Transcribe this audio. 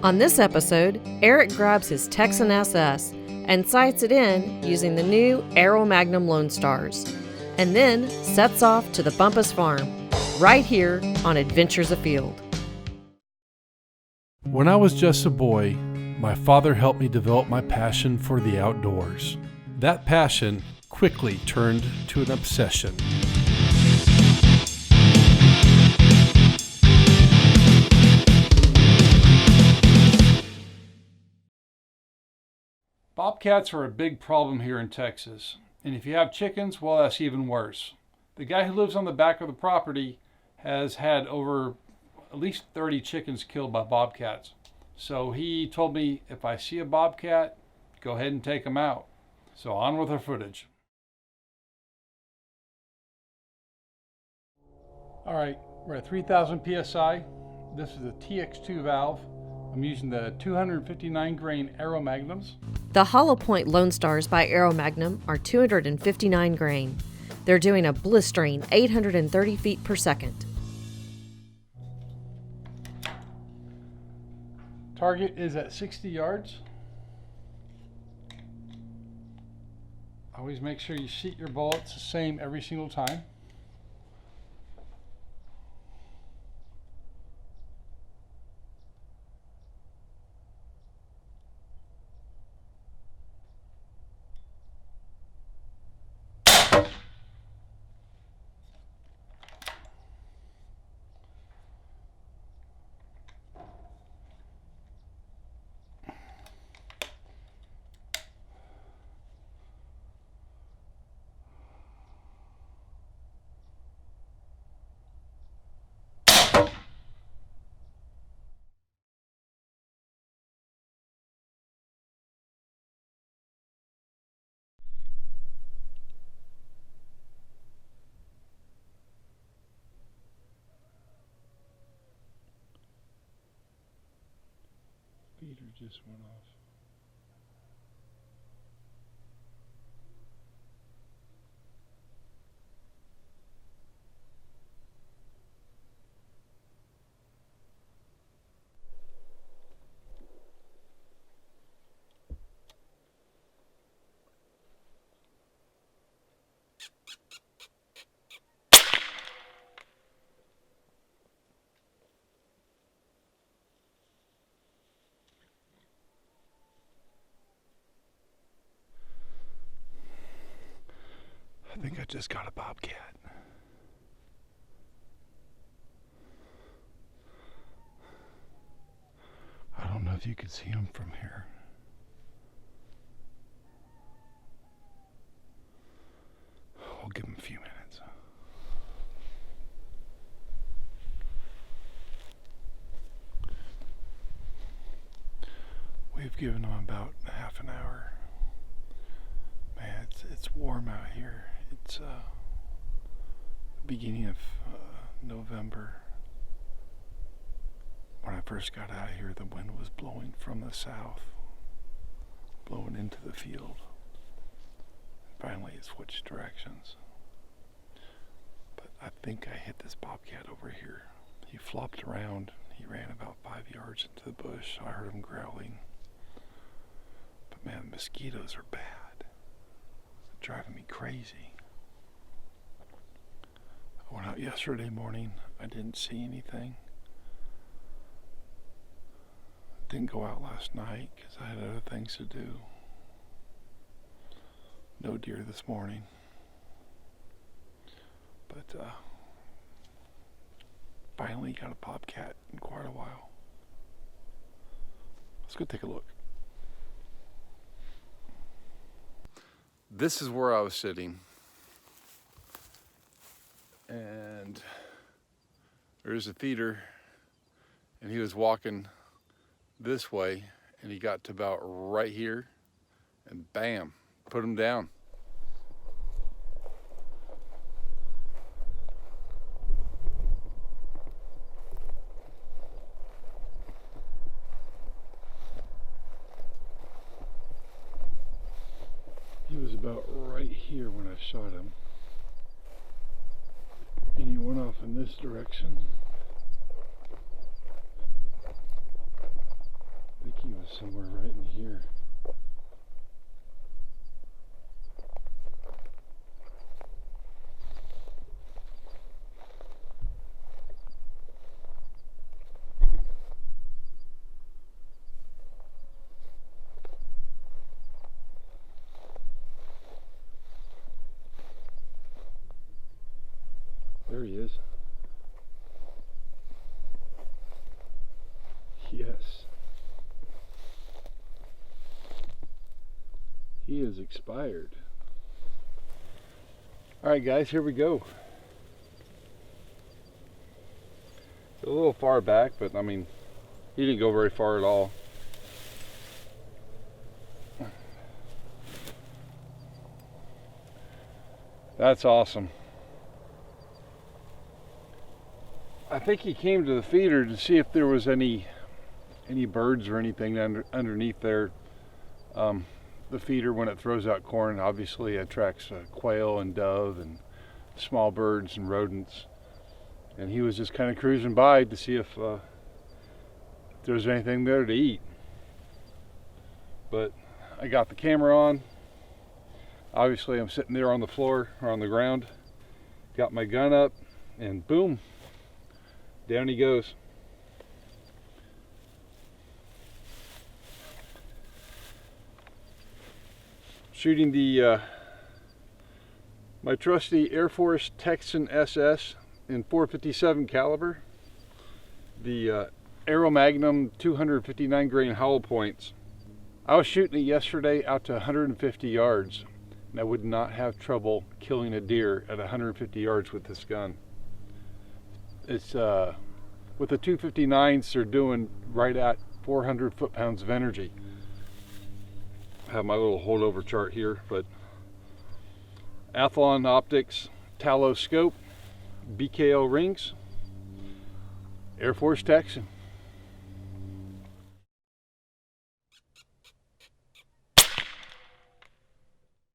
On this episode, Eric grabs his Texan SS and sights it in using the new Aeromagnum Lonestars, and then sets off to the Bumpus farm, right here on Adventures Afield. When I was just a boy, my father helped me develop my passion for the outdoors. That passion quickly turned to an obsession. Bobcats are a big problem here in Texas, and if you have chickens, well, that's even worse. The guy who lives on the back of the property has had over at least 30 chickens killed by bobcats. So he told me if I see a bobcat, go ahead and take them out. So on with our footage. All right, we're at 3,000 PSI. This is the TX2 valve. I'm using the 259 grain Aeromagnums. The hollowpoint Lonestars by Aeromagnum are 259 grain. They're doing a blistering 830 feet per second. Target is at 60 yards. Always make sure you seat your bullets the same every single time. Feeder just went off. I think I just got a bobcat. I don't know if you can see him from here. We'll give him a few minutes. We've given him about half an hour. Man, it's warm out here. It's the beginning of November. When I first got out here, the wind was blowing from the south, blowing into the field. Finally, it switched directions. But I think I hit this bobcat over here. He flopped around. He ran about 5 yards into the bush. I heard him growling. But man, the mosquitoes are bad. They're driving me crazy. I went out yesterday morning. I didn't see anything. Didn't go out last night because I had other things to do. No deer this morning. But finally got a bobcat in quite a while. Let's go take a look. This is where I was sitting. And there's a feeder, and he was walking this way, and he got to about right here, and bam, put him down. He was about right here when I shot him. And he went off in this direction. somewhere right in here. There he is. Yes. He is expired. Alright guys, here we go. A little far back, but I mean, he didn't go very far at all. That's awesome. I think he came to the feeder to see if there was any birds or anything underneath there. The feeder, when it throws out corn, obviously attracts quail and dove and small birds and rodents. And he was just kind of cruising by to see if there was anything there to eat. But I got the camera on. Obviously I'm sitting there on the floor or on the ground. Got my gun up and boom, down he goes. Shooting the my trusty Airforce Texan SS in .457 caliber, the Aeromagnum 259 grain hollow points. I was shooting it yesterday out to 150 yards, and I would not have trouble killing a deer at 150 yards with this gun. It's with the 259s, they're doing right at 400 foot-pounds of energy. I have my little holdover chart here, but Athlon optics, Talos scope, BKO rings, Airforce Texan.